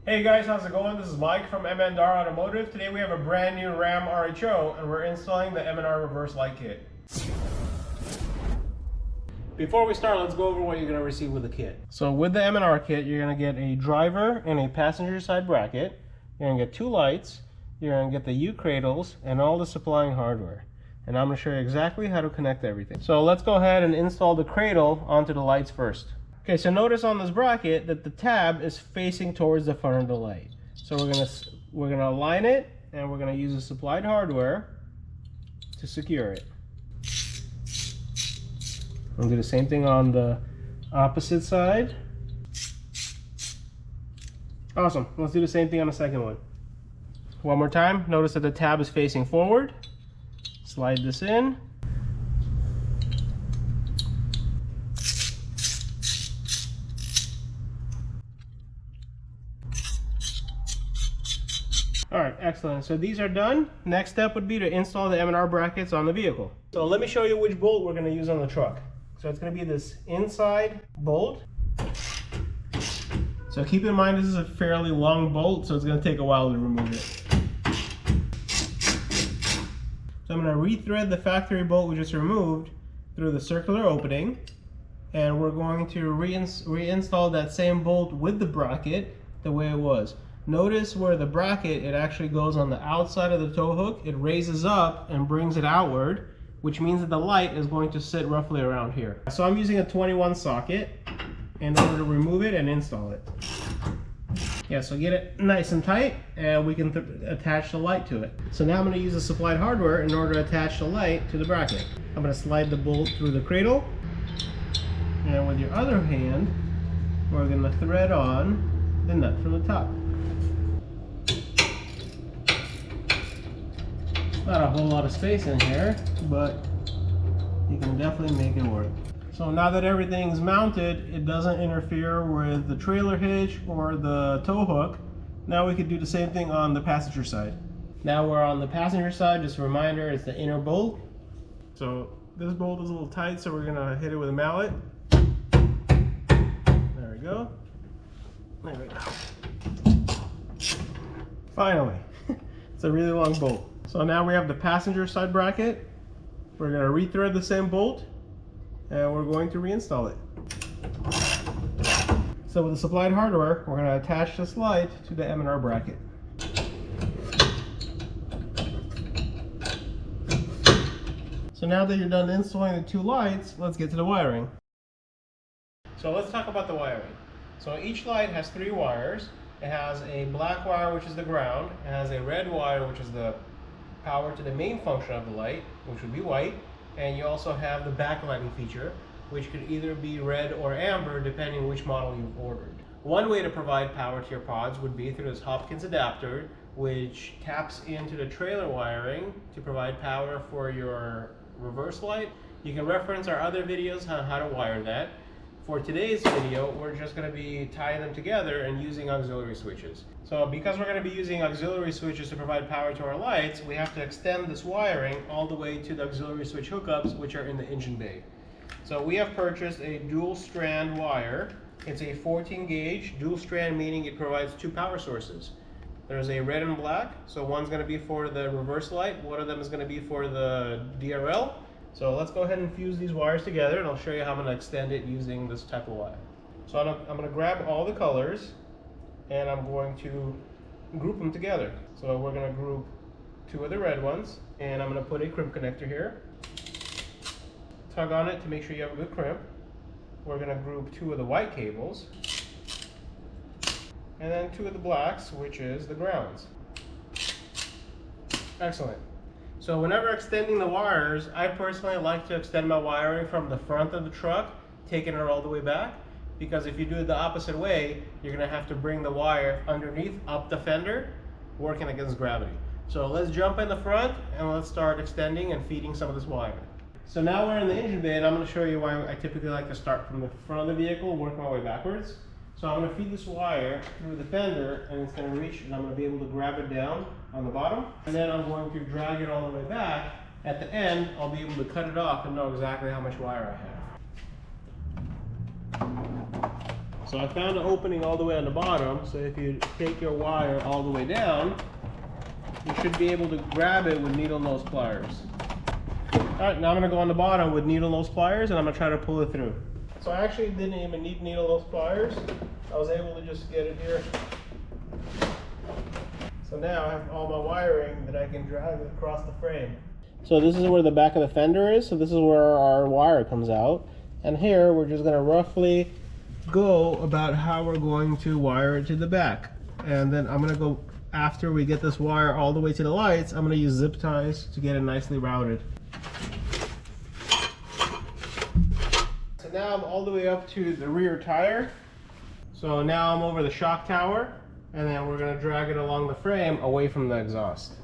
Hey guys, how's it going? This is Mike from M&R Automotive. Today we have a brand new RAM RHO and we're installing the M&R reverse light kit. Before we start, let's go over what you're going to receive with the kit. So with the M&R kit, you're going to get a driver and a passenger side bracket. You're going to get two lights. You're going to get the U cradles and all the supplying hardware. And I'm going to show you exactly how to connect everything. So let's go ahead and install the cradle onto the lights first. Okay, so notice on this bracket that the tab is facing towards the front of the light. So we're gonna align it, and we're gonna use the supplied hardware to secure it. We'll do the same thing on the opposite side. Awesome. Let's do the same thing on the second one. One more time. Notice that the tab is facing forward. Slide this in. Alright, excellent. So these are done. Next step would be to install the M&R brackets on the vehicle. So let me show you which bolt we're going to use on the truck. So it's going to be this inside bolt. So keep in mind this is a fairly long bolt, so it's going to take a while to remove it. So I'm going to rethread the factory bolt we just removed through the circular opening. And we're going to reinstall that same bolt with the bracket the way it was. Notice where the bracket, it actually goes on the outside of the tow hook. It raises up and brings it outward, which means that the light is going to sit roughly around here. So I'm using a 21 socket in order to remove it and install it. Yeah, so get it nice and tight and we can attach the light to it. So now I'm going to use the supplied hardware in order to attach the light to the bracket. I'm going to slide the bolt through the cradle, and with your other hand we're going to thread on the nut from the top. Not a whole lot of space in here, but you can definitely make it work. So now that everything's mounted, it doesn't interfere with the trailer hitch or the tow hook. Now we could do the same thing on the passenger side. Now we're on the passenger side. Just a reminder, it's the inner bolt. So this bolt is a little tight, so we're gonna hit it with a mallet. There we go. There we go. Finally. It's a really long bolt. So now we have the passenger side bracket. We're going to rethread the same bolt and we're going to reinstall it. So with the supplied hardware, we're going to attach this light to the M&R bracket. So now that you're done installing the two lights, let's get to the wiring. So let's talk about the wiring. So each light has 3 wires. It has a black wire, which is the ground. It has a red wire, which is the power to the main function of the light, which would be white, and you also have the backlighting feature, which could either be red or amber depending which model you've ordered. One way to provide power to your pods would be through this Hopkins adapter, which taps into the trailer wiring to provide power for your reverse light. You can reference our other videos on how to wire that. For today's video, we're just going to be tying them together and using auxiliary switches. So because we're going to be using auxiliary switches to provide power to our lights, we have to extend this wiring all the way to the auxiliary switch hookups, which are in the engine bay. So we have purchased a dual strand wire. It's a 14 gauge, dual strand meaning it provides 2 power sources. There's a red and black, so one's going to be for the reverse light, one of them is going to be for the DRL. So let's go ahead and fuse these wires together and I'll show you how I'm going to extend it using this type of wire. So I'm going to grab all the colors and I'm going to group them together. So we're going to group 2 of the red ones and I'm going to put a crimp connector here. Tug on it to make sure you have a good crimp. We're going to group 2 of the white cables and then 2 of the blacks, which is the grounds. Excellent. So whenever extending the wires, I personally like to extend my wiring from the front of the truck, taking it all the way back, because if you do it the opposite way, you're going to have to bring the wire underneath up the fender, working against gravity. So let's jump in the front and let's start extending and feeding some of this wire. So now we're in the engine bay and I'm going to show you why I typically like to start from the front of the vehicle, work my way backwards. So I'm going to feed this wire through the fender and it's going to reach and I'm going to be able to grab it down on the bottom. And then I'm going to drag it all the way back. At the end, I'll be able to cut it off and know exactly how much wire I have. So I found an opening all the way on the bottom, so if you take your wire all the way down, you should be able to grab it with needle nose pliers. Alright, now I'm going to go on the bottom with needle nose pliers and I'm going to try to pull it through. So I actually didn't even need needle nose pliers. I was able to just get it here. So now I have all my wiring that I can drag across the frame. So this is where the back of the fender is, so this is where our wire comes out. And here we're just going to roughly go about how we're going to wire it to the back. And then I'm going to go, after we get this wire all the way to the lights, I'm going to use zip ties to get it nicely routed. So now I'm all the way up to the rear tire. So now I'm over the shock tower, and then we're going to drag it along the frame away from the exhaust.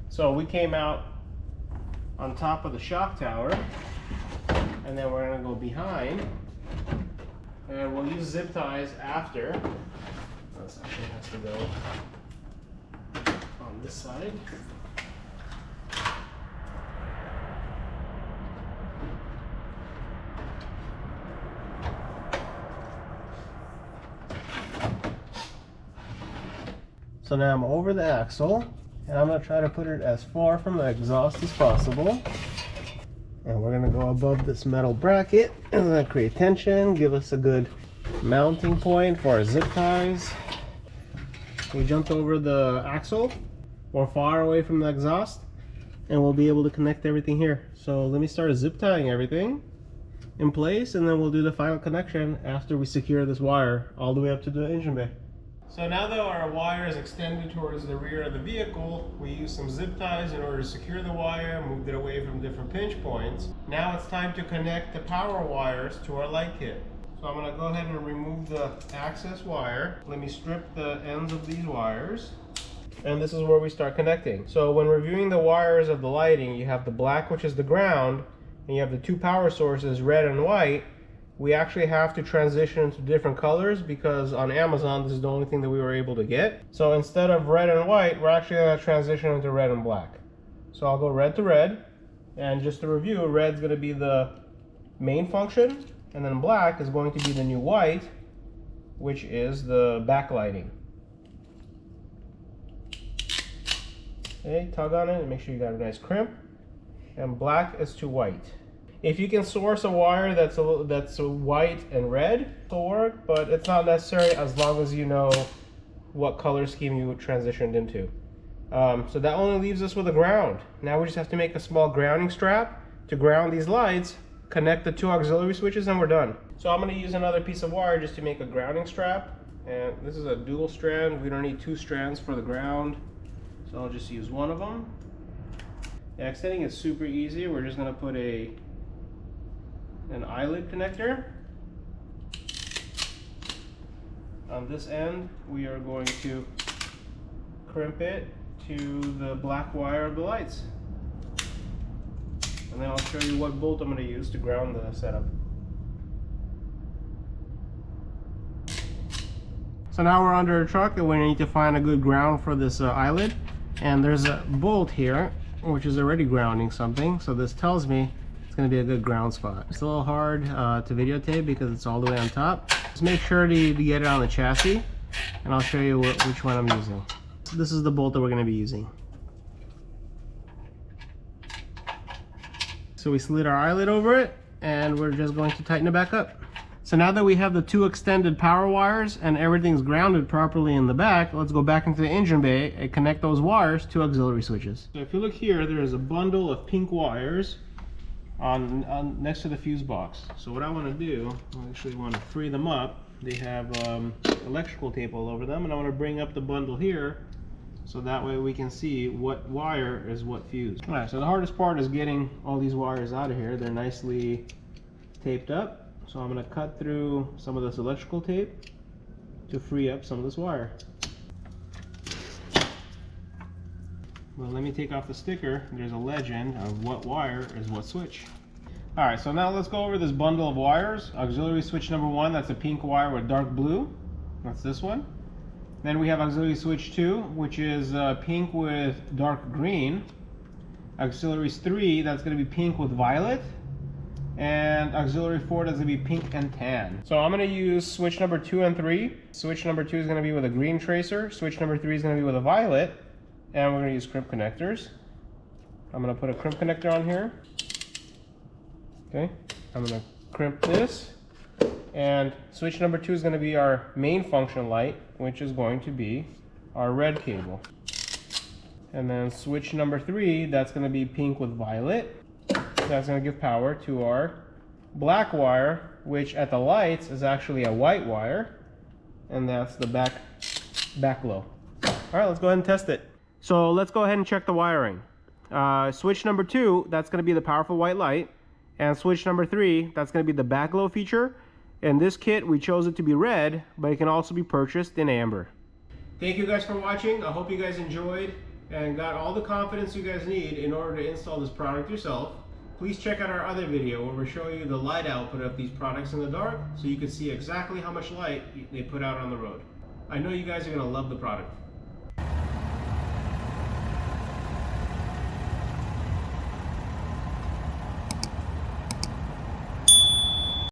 So we came out on top of the shock tower, and then we're going to go behind, and we'll use zip ties after. This actually has to go on this side. So now I'm over the axle, and I'm going to try to put it as far from the exhaust as possible. And we're going to go above this metal bracket, and then create tension, give us a good mounting point for our zip ties. We jumped over the axle, or far away from the exhaust, and we'll be able to connect everything here. So let me start zip tying everything in place, and then we'll do the final connection after we secure this wire all the way up to the engine bay. So now that our wire is extended towards the rear of the vehicle, we use some zip ties in order to secure the wire, moved it away from different pinch points. Now it's time to connect the power wires to our light kit. So I'm going to go ahead and remove the access wire. Let me strip the ends of these wires. And this is where we start connecting. So when reviewing the wires of the lighting, you have the black, which is the ground, and you have the two power sources, red and white. We actually have to transition to different colors because on Amazon this is the only thing that we were able to get. So instead of red and white, we're actually going to transition into red and black. So I'll go red to red, and just to review, red's going to be the main function, and then black is going to be the new white, which is the backlighting. Okay, tug on it and make sure you got a nice crimp, and black is to white. If you can source a wire that's white and red, it'll work, but it's not necessary as long as you know what color scheme you transitioned into. So that only leaves us with a ground. Now we just have to make a small grounding strap to ground these lights, connect the two auxiliary switches, and we're done. So I'm going to use another piece of wire just to make a grounding strap. And this is a dual strand. We don't need two strands for the ground, so I'll just use one of them. Yeah, extending is super easy. We're just going to put an eyelid connector. On this end, we are going to crimp it to the black wire of the lights. And then I'll show you what bolt I'm going to use to ground the setup. So now we're under a truck and we need to find a good ground for this eyelid. And there's a bolt here, which is already grounding something. So this tells me it's going to be a good ground spot. It's a little hard to videotape because it's all the way on top. Just make sure to get it on the chassis, and I'll show you which one I'm using. So this is the bolt that we're going to be using. So we slid our eyelid over it, and we're just going to tighten it back up. So now that we have the two extended power wires and everything's grounded properly in the back, let's go back into the engine bay and connect those wires to auxiliary switches. So if you look here, there's a bundle of pink wires on next to the fuse box. So what I want to do, I actually want to free them up. They have electrical tape all over them, and I want to bring up the bundle here so that way we can see what wire is what fuse. Alright, so the hardest part is getting all these wires out of here. They're nicely taped up. So I'm going to cut through some of this electrical tape to free up some of this wire. Well, let me take off the sticker. There's a legend of what wire is what switch. Alright, so now let's go over this bundle of wires. Auxiliary switch number 1, that's a pink wire with dark blue. That's this one. Then we have auxiliary switch 2, which is pink with dark green. Auxiliaries 3, that's going to be pink with violet. And auxiliary 4, that's going to be pink and tan. So I'm going to use switch number 2 and 3. Switch number 2 is going to be with a green tracer. Switch number 3 is going to be with a violet. And we're going to use crimp connectors. I'm going to put a crimp connector on here. Okay, I'm going to crimp this. And switch number 2 is going to be our main function light, which is going to be our red cable. And then switch number 3, that's going to be pink with violet. That's going to give power to our black wire, which at the lights is actually a white wire. And that's the back low. All right, let's go ahead and test it. So let's go ahead and check the wiring. Switch number 2, that's going to be the powerful white light. And switch number 3, that's going to be the back glow feature. In this kit, we chose it to be red, but it can also be purchased in amber. Thank you guys for watching. I hope you guys enjoyed and got all the confidence you guys need in order to install this product yourself. Please check out our other video where we show you the light output of these products in the dark so you can see exactly how much light they put out on the road. I know you guys are going to love the product.